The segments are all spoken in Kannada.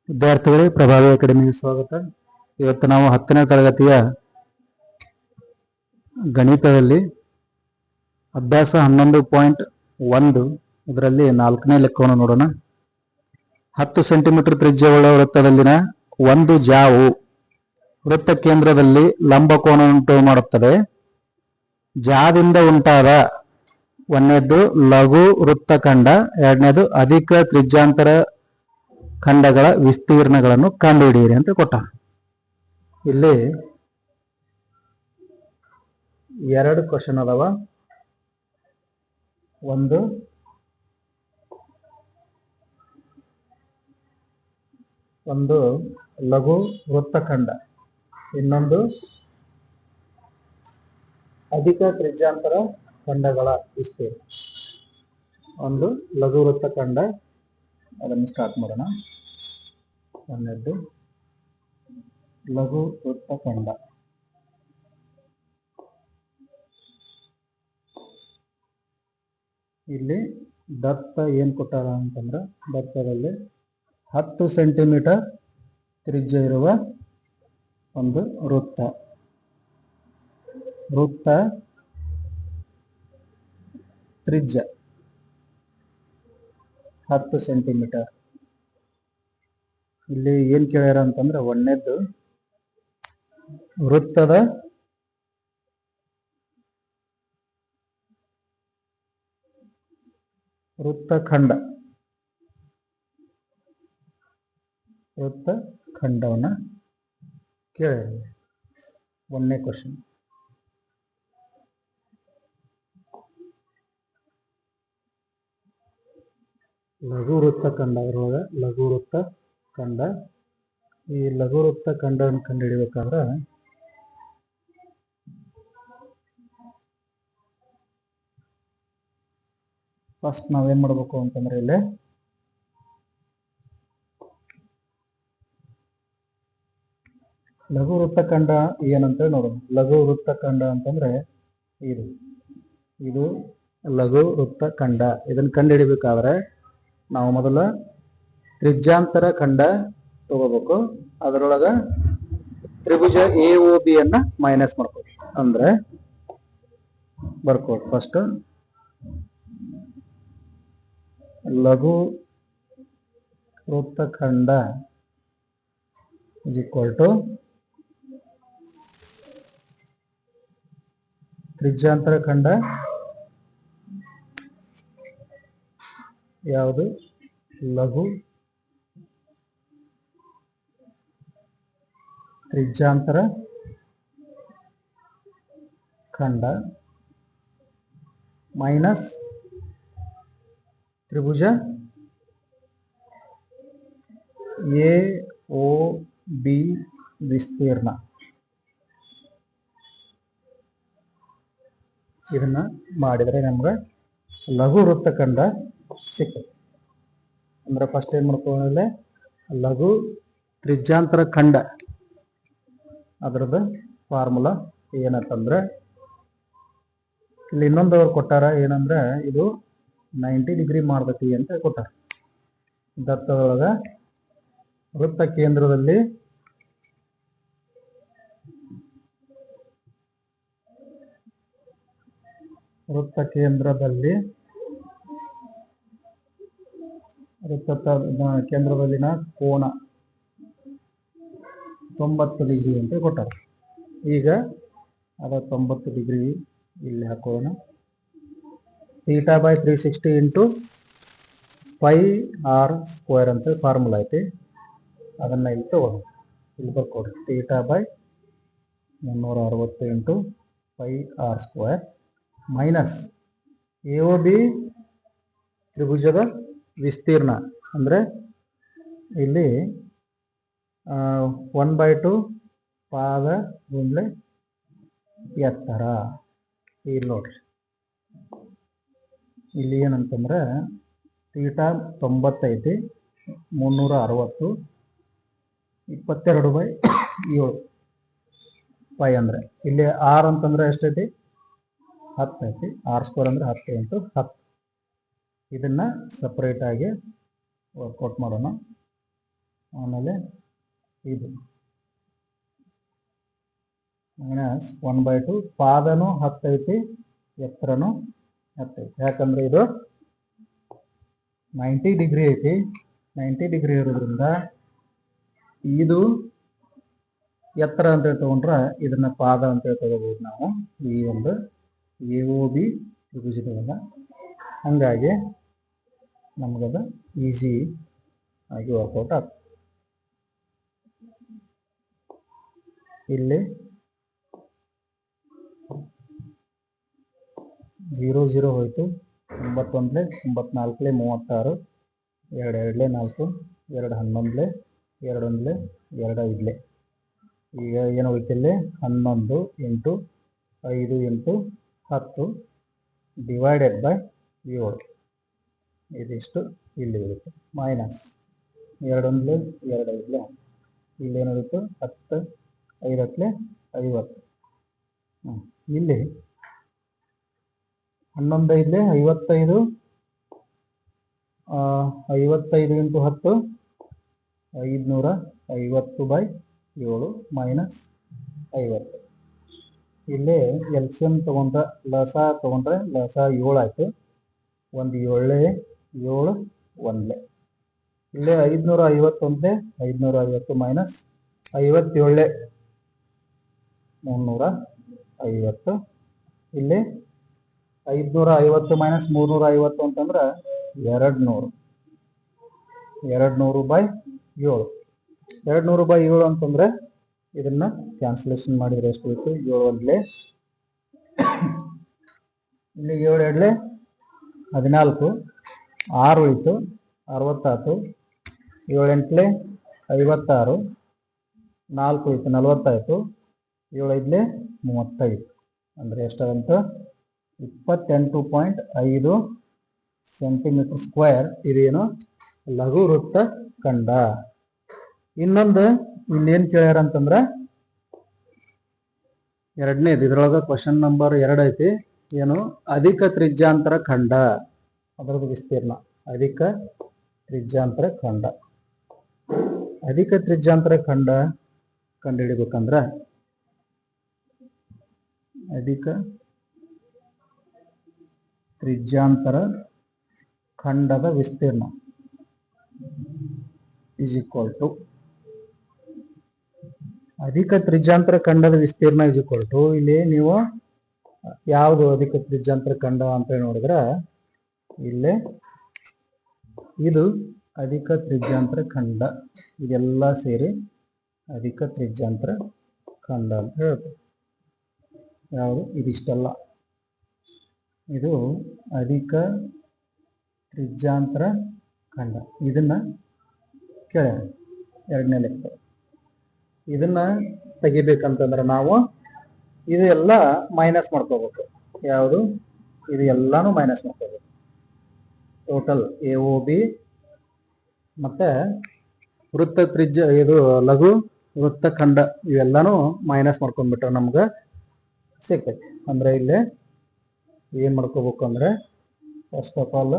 ವಿದ್ಯಾರ್ಥಿಗಳೇ, ಪ್ರಭಾವಿ ಅಕಾಡೆಮಿಗೆ ಸ್ವಾಗತ. ಇವತ್ತು ನಾವು 10ನೇ ತರಗತಿಯ ಗಣಿತದಲ್ಲಿ ಅಭ್ಯಾಸ 11.1 ಇದರಲ್ಲಿ 4ನೇ ಲೆಕ್ಕವನ್ನು ನೋಡೋಣ. 10 ಸೆಂಟಿಮೀಟರ್ ತ್ರಿಜ್ಯವುಳ್ಳ ವೃತ್ತದಲ್ಲಿನ ಒಂದು ಜಾವು ವೃತ್ತ ಕೇಂದ್ರದಲ್ಲಿ ಲಂಬಕೋನವನ್ನುಂಟು ಮಾಡುತ್ತದೆ. ಜಾದಿಂದ ಉಂಟಾದ ಒಂದನೇದು ಲಘು ವೃತ್ತಖಂಡ, ಎರಡನೇದು ಅಧಿಕ ತ್ರಿಜ್ಯಾಂತರ ಖಂಡಗಳ ವಿಸ್ತೀರ್ಣಗಳನ್ನು ಕಂಡುಹಿಡಿಯಿರಿ ಅಂತ ಕೊಟ್ಟ. ಇಲ್ಲಿ ಎರಡು ಕ್ವಶನ್ ಅದಾವ. ಒಂದು ಲಘು ವೃತ್ತಖಂಡ, ಇನ್ನೊಂದು ಅಧಿಕ ತ್ರಿಜ್ಯಾಂತರ ಖಂಡಗಳ ವಿಸ್ತೀರ್ಣ. ಒಂದು ಲಘು ವೃತ್ತಖಂಡ, ಅದನ್ನು ಸ್ಟಾರ್ಟ್ ಮಾಡೋಣ. ಒಂದನೇದ್ದು ಲಘು ವೃತ್ತಖಂಡ. ಇಲ್ಲಿ ದತ್ತ ಏನು ಕೊಟ್ಟಾರ ಅಂತಂದ್ರೆ, ದತ್ತದಲ್ಲಿ 10 ಸೆಂಟಿಮೀಟರ್ ತ್ರಿಜ್ಯ ಇರುವ ಒಂದು ವೃತ್ತ ತ್ರಿಜ್ಯ 10 ಸೆಂಟಿಮೀಟರ್. ಇಲ್ಲಿ ಏನ್ ಕೇಳ್ಯಾರ ಅಂತಂದ್ರೆ, ಒಂದನೇದ್ದು ವೃತ್ತದ ವೃತ್ತಖಂಡವನ್ನ ಕೇಳ್ಯಾರ. ಒಂದನೇ ಕ್ವಶನ್. ಲಘು ವೃತ್ತಖಂಡ, ಅದರೊಳಗೆ ಲಘು ವೃತ್ತಖಂಡ. ಈ ಲಘು ವೃತ್ತಖಂಡವನ್ನು ಕಂಡುಹಿಡಿಬೇಕಾದ್ರೆ ಫಸ್ಟ್ ನಾವೇನ್ ಮಾಡ್ಬೇಕು ಅಂತಂದ್ರೆ, ಇಲ್ಲಿ ಲಘು ವೃತ್ತಖಂಡ ಏನಂತ ನೋಡೋಣ. ಲಘು ವೃತ್ತಖಂಡ ಅಂತಂದ್ರೆ ಇದು ಲಘು ವೃತ್ತಖಂಡ. ಇದನ್ನು ಕಂಡುಹಿಡಿಬೇಕಾದ್ರೆ ನಾವು ಮೊದಲ ತ್ರಿಜ್ಯಾಂತರ ಖಂಡ ತಗೋಬೇಕು. ಅದರೊಳಗ ತ್ರಿಭುಜ AOB ಅನ್ನ ಮೈನಸ್ ಮಾಡ್ಬೇಕು. ಅಂದ್ರೆ ಬರ್ಕೋದು ಫಸ್ಟ್ ಲಘು ವೃತ್ತಖಂಡ ಇಸ್ ಈಕ್ವಲ್ ಟು ತ್ರಿಜ್ಯಾಂತರ ಖಂಡ ಯಾವುದು? ಲಘು ತ್ರಿಜ್ಯಾಂತರ ಖಂಡ ಮೈನಸ್ ತ್ರಿಭುಜ AOB ವಿಸ್ತೀರ್ಣ. ಇದನ್ನ ಮಾಡಿದರೆ ನಮ್ಗೆ ಲಘು ವೃತ್ತಖಂಡ ಸಿಕ್ತದೆ. ಅಂದ್ರೆ ಫಸ್ಟ್ ಏನ್ ಮಾಡ್ಕೊಳ್ಳೆ, ಲಘು ತ್ರಿಜ್ಯಾಂತರ ಖಂಡ ಅದರದ ಫಾರ್ಮುಲಾ ಏನಂತಂದ್ರೆ, ಇಲ್ಲಿ ಇನ್ನೊಂದವ್ರು ಕೊಟ್ಟಾರ. ಏನಂದ್ರೆ ಇದು 90 ಡಿಗ್ರಿ ಮಾಡ್ತೈತಿ ಅಂತ ಕೊಟ್ಟಾರ. ದತ್ತದೊಳಗ ವೃತ್ತ ಕೇಂದ್ರದಲ್ಲಿ ಕೇಂದ್ರದಲ್ಲಿನ ಕೋನ 90 ಡಿಗ್ರಿ ಅಂತ ಕೊಟ್ಟಾರ. ಈಗ ಅದ 90 ಡಿಗ್ರಿ ಇಲ್ಲಿ ಹಾಕೋಣ. θ/360 ಇಂಟು πr² ಅಂತ ಫಾರ್ಮುಲಾ ಐತಿ. ಅದನ್ನ ಇಲ್ಲಿ ತಗೋಣ. ಇಲ್ಲಿ ಬರ್ಕೊಡ್ರಿ. θ/360 ಇಂಟು πr² ಮೈನಸ್ AOB ತ್ರಿಭುಜದ ವಿಸ್ತೀರ್ಣ. ಅಂದ್ರೆ ಇಲ್ಲಿ 1/2 ಪಾದ ಗುಂಡ್ಲೆ ಎತ್ತರ. ಇಲ್ಲಿ ನೋಡ್ರಿ, ಇಲ್ಲಿ ಏನಂತಂದ್ರೆ θ 90 ಐತಿ, 360 22/7 π. ಅಂದ್ರೆ ಇಲ್ಲಿ r ಅಂತಂದ್ರೆ ಎಷ್ಟೈತಿ? 10 ಐತಿ. r² ಅಂದ್ರೆ 10 ಇಂಟು 10. ಇದನ್ನ ಸಪರೇಟ್ ಆಗಿ ವರ್ಕೌಟ್ ಮಾಡೋಣ. ಆಮೇಲೆ ಇದು ಮೈನಸ್ 1/2. ಪಾದನೂ 10 ಐತಿ, ಎತ್ತರನೂ 10 ಐತಿ. ಯಾಕಂದ್ರೆ ಇದು 90 ಡಿಗ್ರಿ ಐತಿ. 90 ಡಿಗ್ರಿ ಇರೋದ್ರಿಂದ ಇದು ಎತ್ತರ ಅಂತೇಳಿ ತಗೊಂಡ್ರೆ ಇದನ್ನ ಪಾದ ಅಂತೇಳಿ ತಗೋಬಹುದು ನಾವು ಈ ಒಂದು AOB ತ್ರಿಭುಜದೊಳಗ. ಹಂಗಾಗಿ ನಮಗದ ಈಸಿ ಆಗಿ ವರ್ಕೌಟ್ ಆಗ್ತದೆ. ಇಲ್ಲಿ 0 0 ಹೋಯ್ತು. 91 94 36, 2 2 4, 2 11, 2 1 2 5. ಈಗ ಏನು ಹೋಯ್ತಿಲ್ಲಿ 11 × 5 × 10 ಡಿವೈಡೆಡ್ ಬೈ 7. ಇದಿಷ್ಟು ಇಲ್ಲಿ ಹೋಗುತ್ತೆ. ಮೈನಸ್ 2 1 2 5. ಇಲ್ಲೇನು ಹೋಯಿತು 10 5 50. ಇಲ್ಲಿ 11 5 55, 55 × 10 550/7 ಮೈನಸ್ 50. ಇಲ್ಲಿ LCM ತಗೊಂಡ್ರೆ ಲಸ ತಗೊಂಡ್ರೆ ಲಸ 7 ಆಯ್ತು. 1 7 7 1. ಇಲ್ಲಿ 551 550 ಮೈನಸ್ 57 350. ಇಲ್ಲಿ 550 ಮೈನಸ್ 350 ಅಂತಂದ್ರೆ 200. 200/7. 200/7 ಅಂತಂದ್ರೆ ಇದನ್ನ ಕ್ಯಾನ್ಸಲೇಷನ್ ಮಾಡಿದ್ರೆ ಎಷ್ಟು ಹೋಯ್ತು? 7 1 ಇಲ್ಲಿ 7 2 14, 6 ಉಳಿತು 60. 7 8 56, 4 ಉಳಿತು 40 ಆಯಿತು. 7 5 35 ಅಂದರೆ ಎಷ್ಟಾಗಂತ 28.5 ಸೆಂಟಿಮೀಟರ್ ಸ್ಕ್ವೇರ್. ಇದೇನು ಲಘು ವೃತ್ತ ಖಂಡ. ಇನ್ನೊಂದು ಇಲ್ಲೇನು ಕೇಳ್ಯಾರ ಅಂತಂದ್ರೆ ಎರಡನೇದು, ಇದ್ರೊಳಗೆ ಕ್ವಶನ್ ನಂಬರ್ 2 ಐತಿ. ಏನು ಅಧಿಕ ತ್ರಿಜ್ಯಾಂತರ ಖಂಡ, ಅದರದ್ದು ವಿಸ್ತೀರ್ಣ. ಅಧಿಕ ತ್ರಿಜ್ಯಾಂತರ ಖಂಡ. ಅಧಿಕ ತ್ರಿಜ್ಯಾಂತರ ಖಂಡ ಕಂಡುಹಿಡಿಬೇಕಂದ್ರ ಅಧಿಕ ತ್ರಿಜ್ಯಾಂತರ ಖಂಡದ ವಿಸ್ತೀರ್ಣ ಇಸ್ ಈಕ್ವಲ್ ಟು ಅಧಿಕ ತ್ರಿಜ್ಯಾಂತರ ಖಂಡದ ವಿಸ್ತೀರ್ಣ ಇಸ್ ಈಕ್ವಲ್ ಟು ಇಲ್ಲಿ ನೀವು ಯಾವುದು ಅಧಿಕ ತ್ರಿಜ್ಯಾಂತರ ಖಂಡ ಅಂತ ನೋಡಿದ್ರೆ ಇಲ್ಲೇ ಇದು ಅಧಿಕ ತ್ರಿಜ್ಯಾಂತರ ಖಂಡ. ಇದೆಲ್ಲ ಸೇರಿ ಅಧಿಕ ತ್ರಿಜ್ಯಾಂತರ ಖಂಡ ಅಂತ ಹೇಳ್ತೇವೆ. ಯಾವುದು ಇದಿಷ್ಟೆಲ್ಲ ಇದು ಅಧಿಕ ತ್ರಿಜ್ಯಾಂತರ ಖಂಡ. ಇದನ್ನ ಕೇಳ್ಯಾರ ಎರಡನೇ ಲೆಕ್ಕ. ಇದನ್ನ ತೆಗಿಬೇಕಂತಂದ್ರೆ ನಾವು ಇದು ಎಲ್ಲ ಮೈನಸ್ ಮಾಡ್ಕೋಬೇಕು. ಯಾವುದು ಇದು ಎಲ್ಲಾನು ಮೈನಸ್ ಮಾಡ್ಕೋಬೇಕು. ಟೋಟಲ್ AOB ಮತ್ತೆ ವೃತ್ತ ತ್ರಿಜ್ಯ, ಇದು ಲಘು ವೃತ್ತ ಖಂಡ, ಇವೆಲ್ಲಾನು ಮೈನಸ್ ಮಾಡ್ಕೊಂಡ್ಬಿಟ್ರೆ ನಮ್ಗೆ ಸಿಗ್ತೈತಿ. ಅಂದ್ರೆ ಇಲ್ಲಿ ಏನ್ ಮಾಡ್ಕೋಬೇಕು ಅಂದ್ರೆ ಫಸ್ಟ್ ಆಫ್ ಆಲ್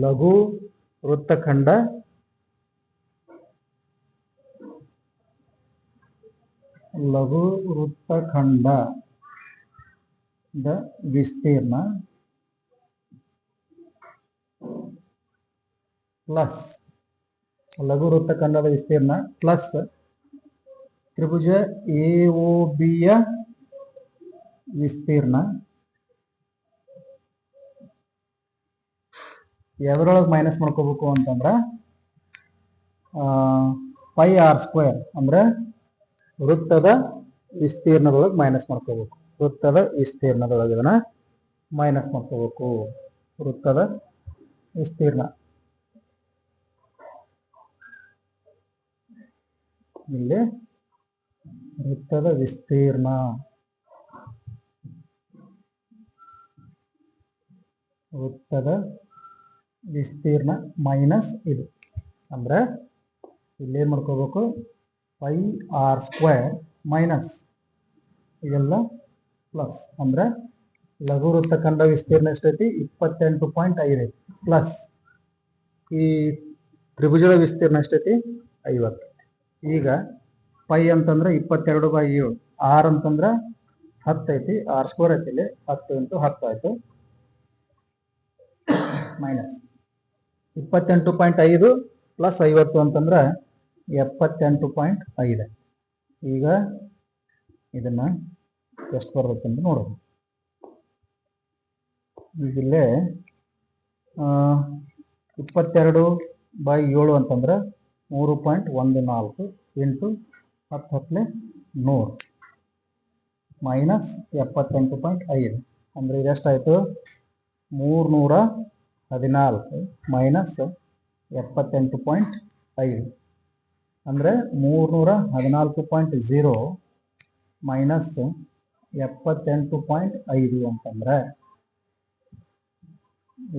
ಲಘು ವೃತ್ತಖಂಡ ಲಘು ವೃತ್ತಖಂಡದ ವಿಸ್ತೀರ್ಣ ಪ್ಲಸ್ ಲಘು ವೃತ್ತಖಂಡದ ವಿಸ್ತೀರ್ಣ ಪ್ಲಸ್ ತ್ರಿಭುಜ AOB ಯ ವಿಸ್ತೀರ್ಣ ಎದರೊಳಗೆ ಮೈನಸ್ ಮಾಡ್ಕೋಬೇಕು ಅಂತಂದ್ರೆ πr² ಅಂದ್ರೆ ವೃತ್ತದ ವಿಸ್ತೀರ್ಣದೊಳಗೆ ಮೈನಸ್ ಮಾಡ್ಕೋಬೇಕು. ವೃತ್ತದ ವಿಸ್ತೀರ್ಣದೊಳಗೆ ಇದನ್ನ ಮೈನಸ್ ಮಾಡ್ಕೋಬೇಕು. ವೃತ್ತದ ವಿಸ್ತೀರ್ಣ ಇಲ್ಲಿ ವೃತ್ತದ ವಿಸ್ತೀರ್ಣ ಮೈನಸ್ ಇದು ಅಂದ್ರೆ ಇಲ್ಲೇನ್ ಮಾಡ್ಕೋಬೇಕು πr² ಮೈನಸ್ ಇದೆಲ್ಲ ಪ್ಲಸ್ ಅಂದ್ರೆ ಲಘು ವೃತ್ತಖಂಡ ವಿಸ್ತೀರ್ಣ ಎಷ್ಟೈತಿ 28.5 ಐತಿ ಪ್ಲಸ್ ಈ ತ್ರಿಭುಜದ ವಿಸ್ತೀರ್ಣ ಎಷ್ಟೈತಿ 50. ಈಗ ಪೈ ಅಂತಂದ್ರೆ 22/7, ಆರ್ ಅಂತಂದ್ರೆ 10 ಐತಿ, ಆರ್ ಸ್ಕ್ವೇರ್ ಐತಿ, ಇಲ್ಲಿ 10 × 10 ಆಯ್ತು, ಮೈನಸ್ 28.5 ಪ್ಲಸ್ 50 ಅಂತಂದ್ರೆ 78.5. ಈಗ ಇದನ್ನ ಎಷ್ಟು ಬರುತ್ತೆ ಅಂತ ನೋಡೋದು. ಈಗಿಲ್ಲೇ 22/7 ಅಂತಂದ್ರೆ 3.14 ಇಂಟು 10 100 ಮೈನಸ್ 78.5 ಅಂದರೆ ಇದೆಷ್ಟಾಯಿತು 314 ಮೈನಸ್ 78.5 ಅಂದರೆ 314.0 ಮೈನಸ್ 78.5 ಅಂತಂದ್ರೆ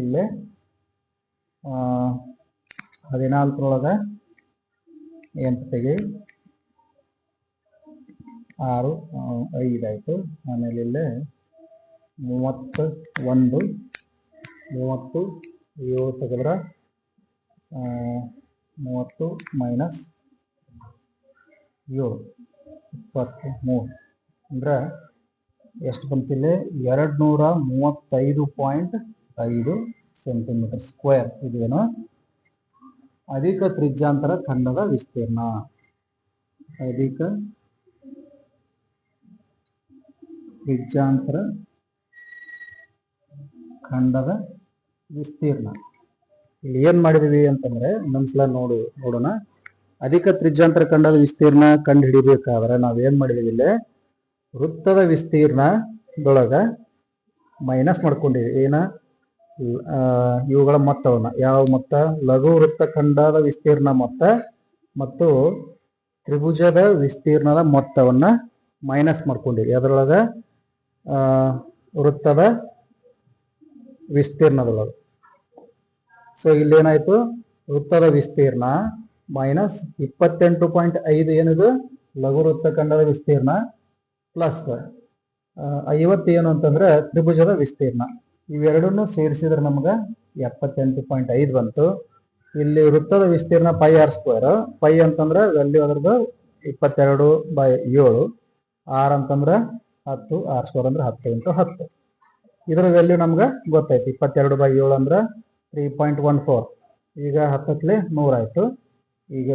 ಇಲ್ಲೇ 14 8 ತೆಗೆ 6 5 ಆಯಿತು. ಆಮೇಲೆ ಇಲ್ಲೇ 31 30 7 ತೆಗೆದ್ರೆ 30 ಮೈನಸ್ 7 23 ಅಂದ್ರೆ ಎಷ್ಟು ಬಂತಿಲ್ಲ 235.5 ಸೆಂಟಿಮೀಟರ್ ಸ್ಕ್ವೇರ್. ಇದೇನು ಅಧಿಕ ತ್ರಿಜ್ಯಾಂತರ ಖಂಡದ ವಿಸ್ತೀರ್ಣ. ಅಧಿಕ ತ್ರಿಜ್ಯಾಂತರ ಖಂಡದ ವಿಸ್ತೀರ್ಣ. ಇಲ್ಲಿ ಏನ್ ಮಾಡಿದೀವಿ ಅಂತಂದ್ರೆ ಇನ್ನೊಂದ್ಸಲ ನೋಡೋಣ. ಅಧಿಕ ತ್ರಿಜ್ಯಾಂತರ ಖಂಡದ ವಿಸ್ತೀರ್ಣ ಕಂಡು ಹಿಡಿಬೇಕಾದ್ರೆ ನಾವೇನ್ ಮಾಡಿದೀವಿ, ಇಲ್ಲಿ ವೃತ್ತದ ವಿಸ್ತೀರ್ಣದೊಳಗ ಮೈನಸ್ ಮಾಡ್ಕೊಂಡಿವಿ. ಏನ ಇವುಗಳ ಮೊತ್ತವನ್ನ, ಯಾವ ಮೊತ್ತ, ಲಘು ವೃತ್ತಖಂಡದ ವಿಸ್ತೀರ್ಣ ಮೊತ್ತ ಮತ್ತು ತ್ರಿಭುಜದ ವಿಸ್ತೀರ್ಣದ ಮೊತ್ತವನ್ನ ಮೈನಸ್ ಮಾಡ್ಕೊಂಡಿವಿ. ಅದರೊಳಗ ವೃತ್ತದ ವಿಸ್ತೀರ್ಣದೊಳಗೆ. ಸೊ ಇಲ್ಲೇನಾಯ್ತು, ವೃತ್ತದ ವಿಸ್ತೀರ್ಣ ಮೈನಸ್ 28.5 ಏನಿದು ಲಘು ವೃತ್ತಖಂಡದ ವಿಸ್ತೀರ್ಣ ಪ್ಲಸ್ 50 ಏನು ಅಂತಂದ್ರೆ ತ್ರಿಭುಜದ ವಿಸ್ತೀರ್ಣ. ಇವೆರಡನ್ನು ಸೇರಿಸಿದ್ರೆ ನಮ್ಗೆ 78.5 ಬಂತು. ಇಲ್ಲಿ ವೃತ್ತದ ವಿಸ್ತೀರ್ಣ πr², ಪೈ ಅಂತಂದ್ರೆ ವ್ಯಾಲ್ಯೂ ಅದ್ರದ್ದು 22/7, ಆರ್ ಅಂತಂದ್ರೆ 10, r² ಅಂದ್ರೆ 10 × 10. ಇದರ ವ್ಯಾಲ್ಯೂ ನಮ್ಗೆ ಗೊತ್ತಾಯ್ತು, 22/7 ಅಂದ್ರೆ 3.14. ಈಗ 10 100 ಆಯ್ತು. ಈಗ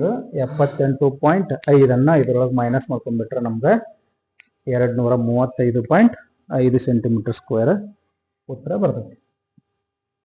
78.5 ಇದರೊಳಗೆ ಮೈನಸ್ ಮಾಡ್ಕೊಂಡ್ಬಿಟ್ರೆ ನಮ್ಗೆ 235.5 ಸೆಂಟಿಮೀಟರ್ ಸ್ಕ್ವೇರ್ ಉತ್ತರ ಬರ್ತದೆ.